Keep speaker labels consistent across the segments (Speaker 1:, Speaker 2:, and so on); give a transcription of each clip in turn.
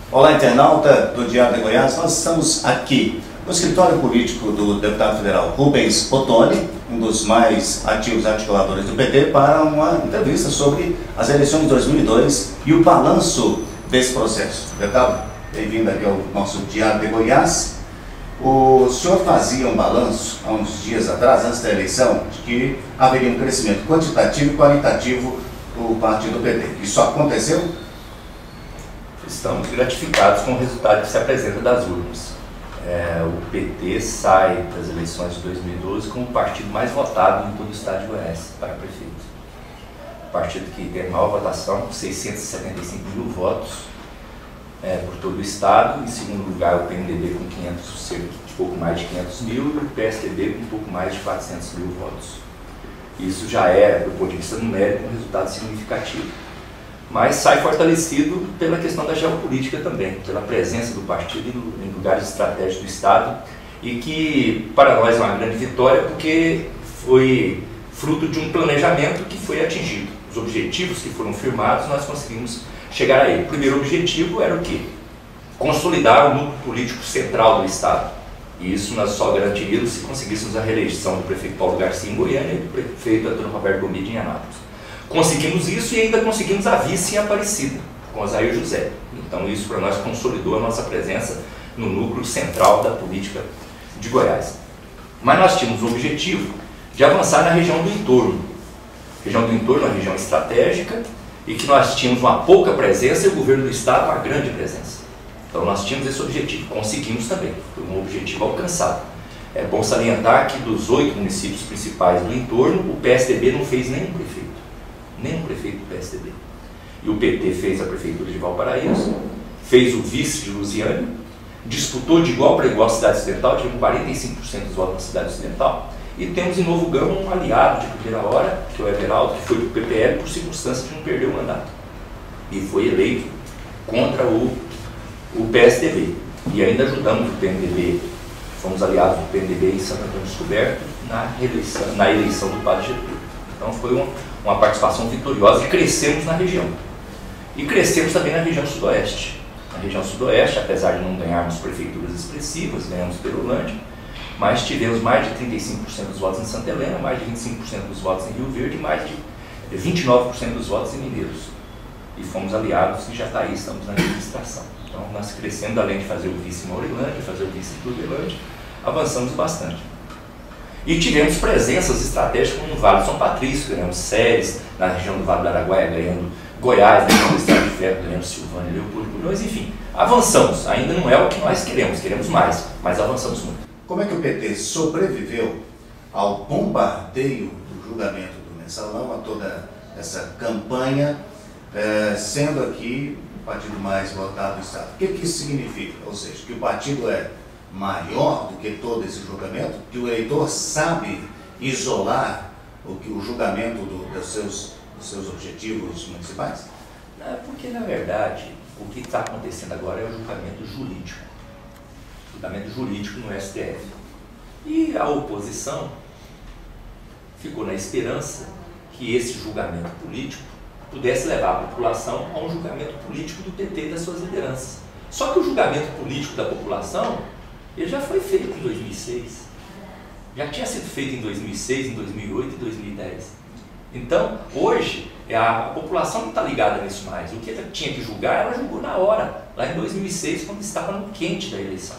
Speaker 1: Olá, internauta do Diário de Goiás. Nós estamos aqui no escritório político do deputado federal Rubens Ottoni, um dos mais ativos articuladores do PT, para uma entrevista sobre as eleições de 2002 e o balanço desse processo. Deputado, bem-vindo aqui ao nosso Diário de Goiás. O senhor fazia um balanço há uns dias atrás, antes da eleição, de que haveria um crescimento quantitativo e qualitativo do partido PT. Isso aconteceu?
Speaker 2: Estamos gratificados com o resultado que se apresenta das urnas. O PT sai das eleições de 2012 como o partido mais votado em todo o estado de Goiás para prefeito. O partido que tem a maior votação, com 675 mil votos por todo o estado. Em segundo lugar, o PMDB com pouco mais de 500 mil e o PSDB com um pouco mais de 400 mil votos. Isso já é, do ponto de vista numérico, um resultado significativo. Mas sai fortalecido pela questão da geopolítica também, pela presença do partido em lugares estratégicos do Estado, e que para nós é uma grande vitória porque foi fruto de um planejamento que foi atingido. Os objetivos que foram firmados, nós conseguimos chegar a ele. O primeiro objetivo era o quê? Consolidar o núcleo político central do Estado. E isso nós só garantiríamos se conseguíssemos a reeleição do prefeito Paulo Garcia em Goiânia e do prefeito Antônio Roberto Gomide em Anápolis. Conseguimos isso e ainda conseguimos a vice em Aparecida, com Osair José. Então isso para nós consolidou a nossa presença no núcleo central da política de Goiás. Mas nós tínhamos o objetivo de avançar na região do entorno. A região do entorno é uma região estratégica e que nós tínhamos uma pouca presença e o governo do estado uma grande presença. Então nós tínhamos esse objetivo, conseguimos também, foi um objetivo alcançado. É bom salientar que dos 8 municípios principais do entorno, o PSDB não fez nenhum prefeito do PSDB. E o PT fez a prefeitura de Valparaíso, fez o vice de Lusiânia, disputou de igual para igual a cidade ocidental, tivemos 45% dos votos na cidade ocidental, e temos em Novo Gama um aliado de primeira hora, que é o Everaldo, que foi do PPL por circunstância de não perder o mandato. E foi eleito contra o PSDB. E ainda ajudamos o PMDB, fomos aliados do PMDB em Santo Antônio Descoberto na eleição do Padre Getúlio. Então foi uma participação vitoriosa e crescemos na região. E crescemos também na região sudoeste. Na região sudoeste, apesar de não ganharmos prefeituras expressivas, ganhamos Perolândia, mas tivemos mais de 35% dos votos em Santa Helena, mais de 25% dos votos em Rio Verde e mais de 29% dos votos em Mineiros. E fomos aliados e já está aí, estamos na administração. Então nós crescendo, além de fazer o vice em Maurilândia, fazer o vice em Cruzelândia, avançamos bastante. E tivemos presenças estratégicas como no Vale de São Patrício, ganhamos Séries, na região do Vale do Araguaia, ganhando Goiás, na região do Estado de Ferro, ganhamos Silvânia, Leopoldo Bulhões, enfim, avançamos. Ainda não é o que nós queremos mais, mas avançamos muito.
Speaker 1: Como é que o PT sobreviveu ao bombardeio do julgamento do Mensalão, a toda essa campanha, sendo aqui o partido mais votado do Estado? O que isso significa? Ou seja, que o partido é maior do que todo esse julgamento, que o eleitor sabe isolar o julgamento dos seus objetivos municipais?
Speaker 2: Porque, na verdade, o que está acontecendo agora é o julgamento jurídico. Julgamento jurídico no STF. E a oposição ficou na esperança que esse julgamento político pudesse levar a população a um julgamento político do PT e das suas lideranças. Só que o julgamento político da população ele já foi feito em 2006, já tinha sido feito em 2006, em 2008 e 2010. Então, hoje, a população não está ligada nisso mais. O que ela tinha que julgar, ela julgou na hora, lá em 2006, quando estava no quente da eleição.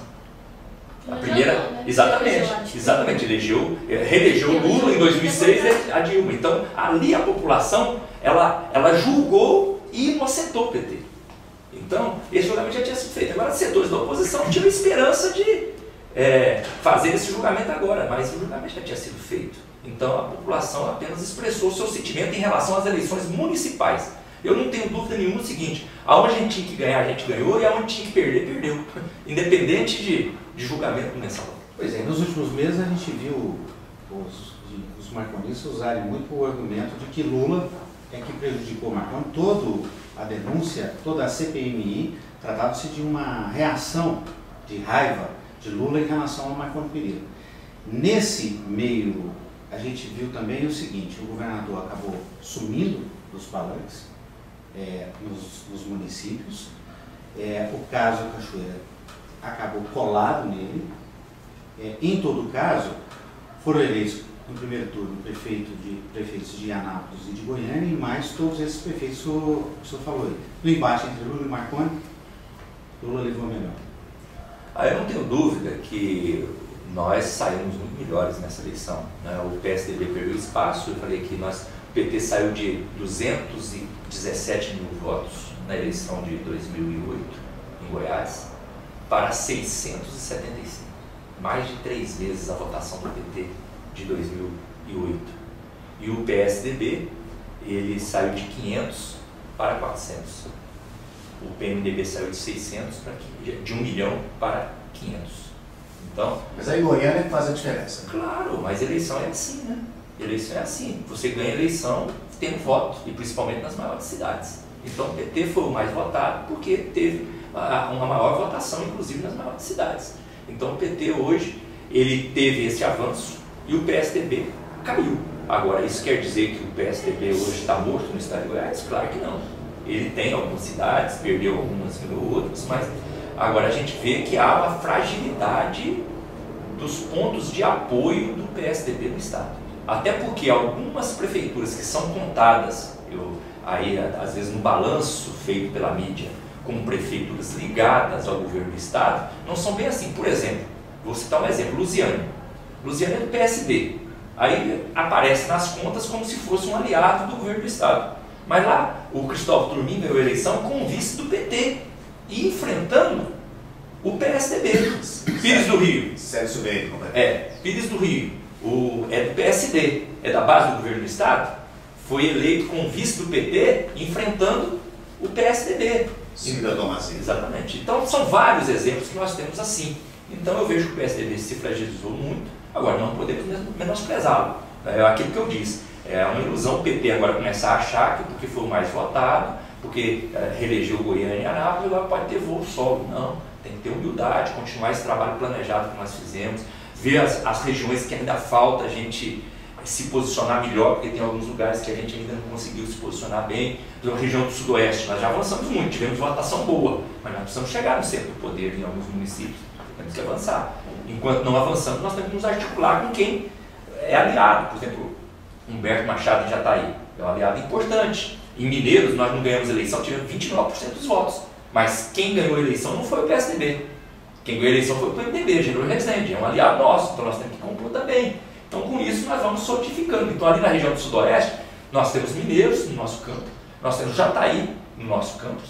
Speaker 2: A primeira, exatamente, reelegeu Lula em 2006 e a Dilma. Então, ali a população, ela julgou e inocentou o PT. Então, esse julgamento já tinha sido feito. Agora, os setores da oposição tinham esperança de fazer esse julgamento agora, mas o julgamento já tinha sido feito. Então, a população apenas expressou o seu sentimento em relação às eleições municipais. Eu não tenho dúvida nenhuma o seguinte, aonde a gente tinha que ganhar, a gente ganhou, e aonde tinha que perder, perdeu. Independente de julgamento do Mensalão.
Speaker 3: Pois é, nos últimos meses a gente viu os marconistas usarem muito o argumento de que Lula é que prejudicou Marconi. Toda a denúncia, toda a CPMI, tratava-se de uma reação de raiva de Lula em relação ao Marconi Pereira. Nesse meio, a gente viu também o seguinte, o governador acabou sumindo dos palanques nos municípios, O caso Cachoeira acabou colado nele. Em todo caso, foram eleitos no primeiro turno prefeitos de Anápolis e de Goiânia, e mais todos esses prefeitos que o senhor falou aí. No embate entre Lula e Marconi, Lula levou a melhor.
Speaker 2: Eu não tenho dúvida que nós saímos muito melhores nessa eleição, né? O PSDB perdeu espaço, eu falei que o PT saiu de 217 mil votos na eleição de 2008 em Goiás para 675, mais de 3 vezes a votação do PT de 2008. E o PSDB, ele saiu de 500 para 400. O PMDB saiu de 600 de 1 milhão para 500. Então,
Speaker 1: mas aí Goiânia faz a diferença.
Speaker 2: Claro, mas eleição é assim, né? Eleição é assim. Você ganha eleição tendo voto, e principalmente nas maiores cidades. Então o PT foi o mais votado porque teve uma maior votação, inclusive nas maiores cidades. Então o PT hoje, ele teve esse avanço e o PSDB caiu. Agora, isso quer dizer que o PSDB hoje está morto no estado de Goiás? Claro que não. Ele tem algumas cidades, perdeu algumas, ganhou outras, mas agora a gente vê que há uma fragilidade dos pontos de apoio do PSDB no estado. Até porque algumas prefeituras que são contadas, aí às vezes no balanço feito pela mídia, como prefeituras ligadas ao governo do estado, não são bem assim. Por exemplo, vou citar um exemplo, Lusiânia. Lusiânia é do PSD. Aí aparece nas contas como se fosse um aliado do governo do estado. Mas lá, o Cristóvão Turmin ganhou a eleição com o vice do PT e enfrentando o PSDB. Pires do Rio.
Speaker 1: Sérgio Veio.
Speaker 2: Pires do Rio. É do PSD, é da base do governo do estado. Foi eleito com o vice do PT enfrentando o PSDB.
Speaker 1: Cida Tomazini.
Speaker 2: Exatamente. Então, são vários exemplos que nós temos assim. Então, eu vejo que o PSDB se fragilizou muito. Agora, não podemos menosprezá-lo. É aquilo que eu disse. É uma ilusão o PT agora começar a achar que porque foi o mais votado, porque reelegeu Goiânia e Anápolis, agora pode ter voo solo. Não, tem que ter humildade, continuar esse trabalho planejado que nós fizemos, ver as regiões que ainda falta a gente se posicionar melhor, porque tem alguns lugares que a gente ainda não conseguiu se posicionar bem. Na região do Sudoeste, nós já avançamos muito, tivemos votação boa, mas nós precisamos chegar no centro do poder em alguns municípios, temos que avançar. Enquanto não avançamos, nós temos que nos articular com quem é aliado. Por exemplo, Humberto Machado de Jataí é um aliado importante. Em Mineiros, nós não ganhamos eleição, tivemos 29% dos votos. Mas quem ganhou a eleição não foi o PSDB. Quem ganhou a eleição foi o PMDB, General Rezende, é um aliado nosso, então nós temos que compor também. Então, com isso, nós vamos solidificando. Então, ali na região do Sudoeste, nós temos Mineiros no nosso campo, nós temos Jataí no nosso campo,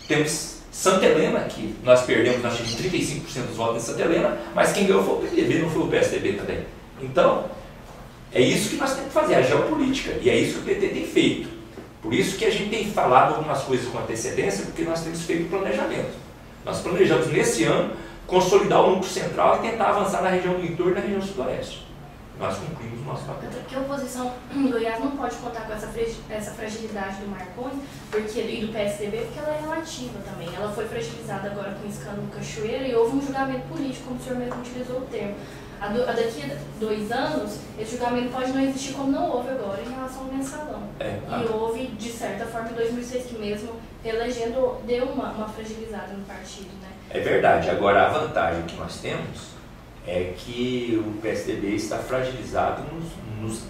Speaker 2: temos Santa Helena, que nós perdemos, nós tivemos 35% dos votos em Santa Helena, mas quem ganhou foi o PMDB, não foi o PSDB também. Então, é isso que nós temos que fazer, a geopolítica, e é isso que o PT tem feito. Por isso que a gente tem falado algumas coisas com antecedência, porque nós temos feito planejamento. Nós planejamos nesse ano consolidar o núcleo central e tentar avançar na região do entorno e na região sudoeste. Nós cumprimos o nosso papel.
Speaker 4: Até porque a oposição em Goiás não pode contar com essa fragilidade do Marconi e do PSDB, porque ela é relativa também. Ela foi fragilizada agora com o escândalo Cachoeira e houve um julgamento político, como o senhor mesmo utilizou o termo. Daqui a 2 anos, esse julgamento pode não existir como não houve agora em relação ao mensalão. E houve, de certa forma, em 2006, que mesmo elegendo, deu uma fragilizada no partido, né?
Speaker 2: É verdade. Agora, a vantagem que nós temos é que o PSDB está fragilizado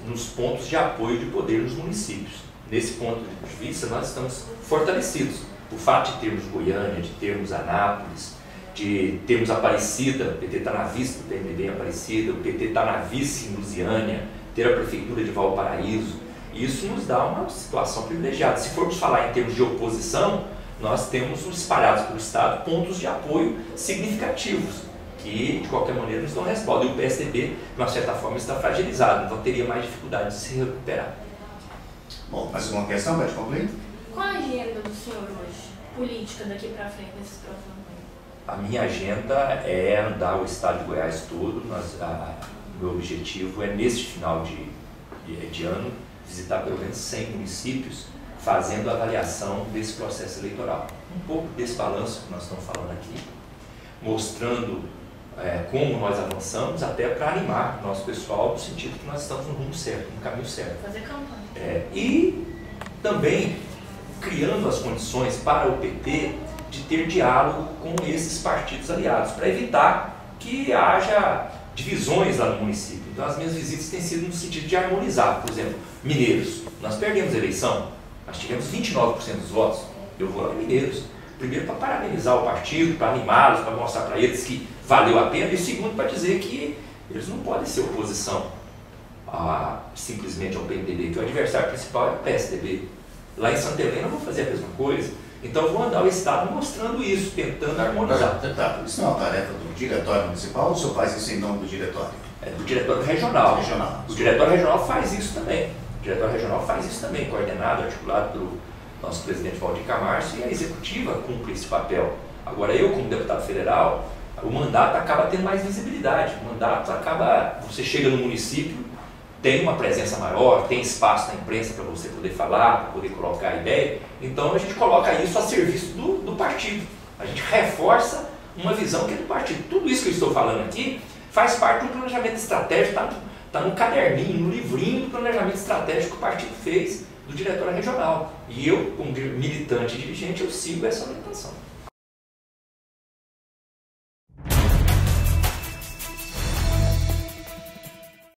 Speaker 2: nos pontos de apoio de poder nos municípios. Nesse ponto de vista, nós estamos fortalecidos. O fato de termos Goiânia, de termos Anápolis, de termos Aparecida, o PT está na vice do PMDB em Aparecida, o PT está na vice em Lusiânia, ter a prefeitura de Valparaíso, isso nos dá uma situação privilegiada. Se formos falar em termos de oposição, nós temos espalhados pelo Estado pontos de apoio significativos, que de qualquer maneira nos dão resposta. E o PSDB, de uma certa forma, está fragilizado, então teria mais dificuldade de se recuperar.
Speaker 1: Bom, mais uma questão, pode concluir?
Speaker 4: Qual a agenda do senhor hoje, política, daqui para frente, nesses próximos anos?
Speaker 2: A minha agenda é andar o estado de Goiás todo. Meu objetivo é, neste final de ano, visitar pelo menos 100 municípios, fazendo a avaliação desse processo eleitoral. Um pouco desse balanço que nós estamos falando aqui, mostrando como nós avançamos, até para animar o nosso pessoal, no sentido que nós estamos no rumo certo, no caminho certo.
Speaker 4: Fazer campanha.
Speaker 2: E também criando as condições para o PT de de ter diálogo com esses partidos aliados, para evitar que haja divisões lá no município. Então as minhas visitas têm sido no sentido de harmonizar. Por exemplo, Mineiros, nós perdemos a eleição, nós tivemos 29% dos votos, eu vou lá em Mineiros, primeiro para parabenizar o partido, para animá-los, para mostrar para eles que valeu a pena, e segundo para dizer que eles não podem ser oposição simplesmente ao PMDB, que o adversário principal é o PSDB. Lá em Santa Helena eu vou fazer a mesma coisa. Então eu vou andar o Estado mostrando isso, tentando harmonizar.
Speaker 1: Deputado, isso não é uma tarefa do diretório municipal ou o senhor faz isso em nome do diretório?
Speaker 2: É do diretório regional. O diretório regional faz isso também. O diretório regional faz isso também, coordenado, articulado pelo nosso presidente Valdir Camarcio, e a executiva cumpre esse papel. Agora eu, como deputado federal, o mandato acaba tendo mais visibilidade. O mandato acaba, você chega no município, tem uma presença maior, tem espaço na imprensa para você poder falar, para poder colocar a ideia. Então a gente coloca isso a serviço do partido. A gente reforça uma visão que é do partido. Tudo isso que eu estou falando aqui faz parte do planejamento estratégico, está no caderninho, no livrinho do planejamento estratégico que o partido fez do diretório regional. E eu, como militante e dirigente, eu sigo essa orientação.